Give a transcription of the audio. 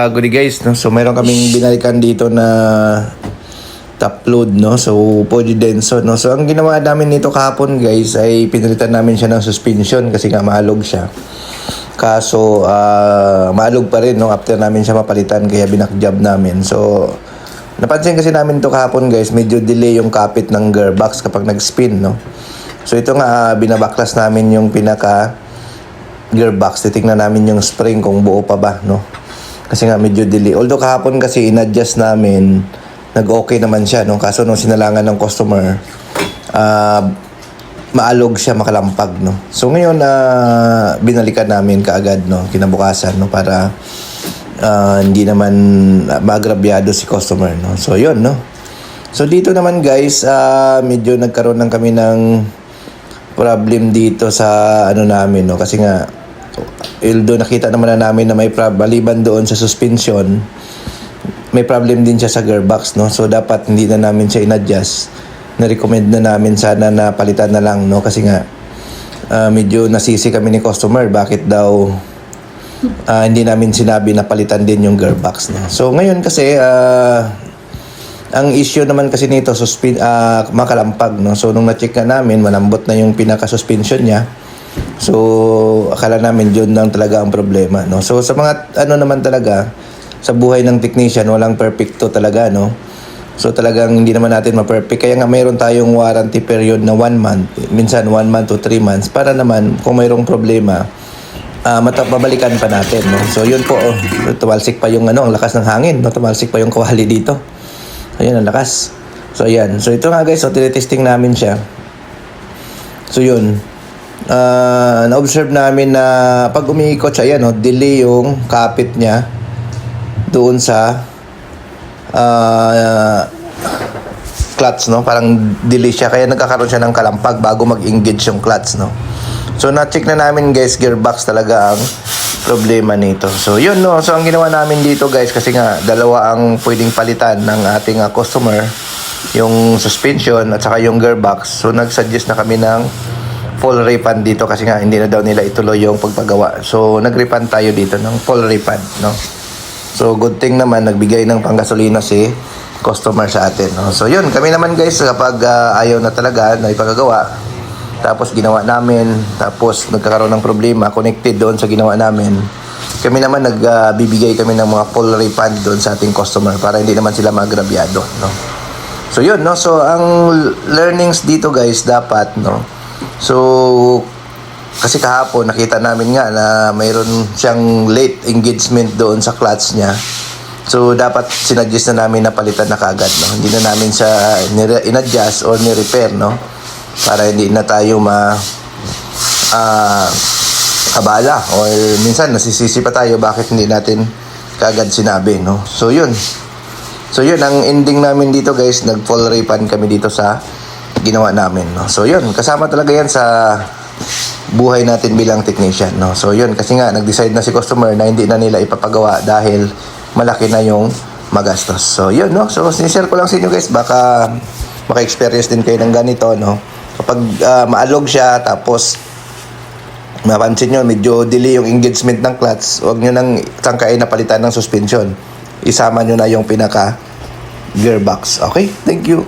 Good day guys, no? So mayroon kaming binalikan dito na top load, no? So Podi Denso, no? So ang ginawa namin nito kahapon guys ay pinalitan namin siya ng suspension kasi nga maalog siya. Kaso maalog pa rin, no? After namin siya mapalitan kaya binakjob namin. So napansin kasi namin to kahapon guys, medyo delay yung kapit ng gearbox kapag nag-spin, no? So ito nga binabaklas namin yung pinaka gearbox, titingnan namin yung spring kung buo pa ba, no? Kasi nga medyo delay. Although kahapon kasi in-adjust namin, nag-okay naman siya, no? Kaso nung sinalangan ng customer, maalog siya, makalampag, no? So ngayon, binalikan namin kaagad, no? Kinabukasan, no? Para hindi naman maagrabyado si customer, no? So yun, no? So dito naman guys, medyo nagkaroon lang kami ng problem dito sa ano namin, no? Kasi nga although nakita naman na namin na may maliban doon sa suspension, may problem din siya sa gearbox, no? So dapat hindi na namin siya in-adjust. Na-recommend na namin sana na palitan na lang, no? Kasi nga medyo nasisi kami ni customer bakit daw hindi namin sinabi na palitan din yung gearbox, no? So ngayon kasi ang issue naman kasi nito makalampag, no? So nung na-check na namin, malambot na yung pinaka-suspension niya. So akala namin yun lang talaga ang problema, no? So sa mga ano naman talaga sa buhay ng technician, walang perfecto talaga, no? So talagang hindi naman natin ma-perfect. Kaya nga mayroon tayong warranty period na 1 month, minsan 1 month to 3 months para naman kung mayroong problema babalikan pa natin, no? So yun po, tumalsik pa yung ang lakas ng hangin, no? Tumalsik pa yung kawali dito. Ayun, ang lakas. So ayan. So ito nga guys, so tinitesting namin siya. So yun. Na-observe namin na pag umiikot siya, ayan, no, delay yung kapit niya doon sa clutch, no? Parang delay siya, kaya nagkakaroon siya ng kalampag bago mag-engage yung clutch, no? So na-check na namin guys, gearbox talaga ang problema nito. So yun, no? So ang ginawa namin dito guys, kasi nga dalawa ang pwedeng palitan ng ating customer, yung suspension at saka yung gearbox. So nag-suggest na kami ng full refund dito kasi nga hindi na daw nila ituloy yung pagpagawa. So nag-refund tayo dito ng full refund, no? So good thing naman nagbigay ng panggasolina si customer sa atin, no? So yun, kami naman guys kapag ayaw na talaga na ipagagawa, tapos ginawa namin, tapos nagkakaroon ng problema connected doon sa ginawa namin, kami naman nagbibigay kami ng mga full refund doon sa ating customer para hindi naman sila maagrabyado, no? So yun, no? So ang learnings dito guys dapat, no? So kasi kahapon nakita namin nga na mayroon siyang late engagement doon sa clutch niya. So dapat sinuggest na namin na palitan na kagad, no? Hindi na namin siya in-adjust or ni-repair, no? Para hindi na tayo abala or minsan nasisisi pa tayo bakit hindi natin kagad sinabi, no? So yun ang ending namin dito guys, nag full refund kami dito sa ginawa namin, no? So yun, kasama talaga yan sa buhay natin bilang technician, no? So yun, kasi nga nag-decide na si customer na hindi na nila ipapagawa dahil malaki na yung magastos. So yun, no? So sinishare ko lang sa inyo guys, baka maka-experience din kayo ng ganito, no? Kapag maalog siya, tapos mapansin nyo medyo delay yung engagement ng clutch, huwag nyo nang tangkain na palitan ng suspension, isama nyo na yung pinaka gearbox. Okay, thank you.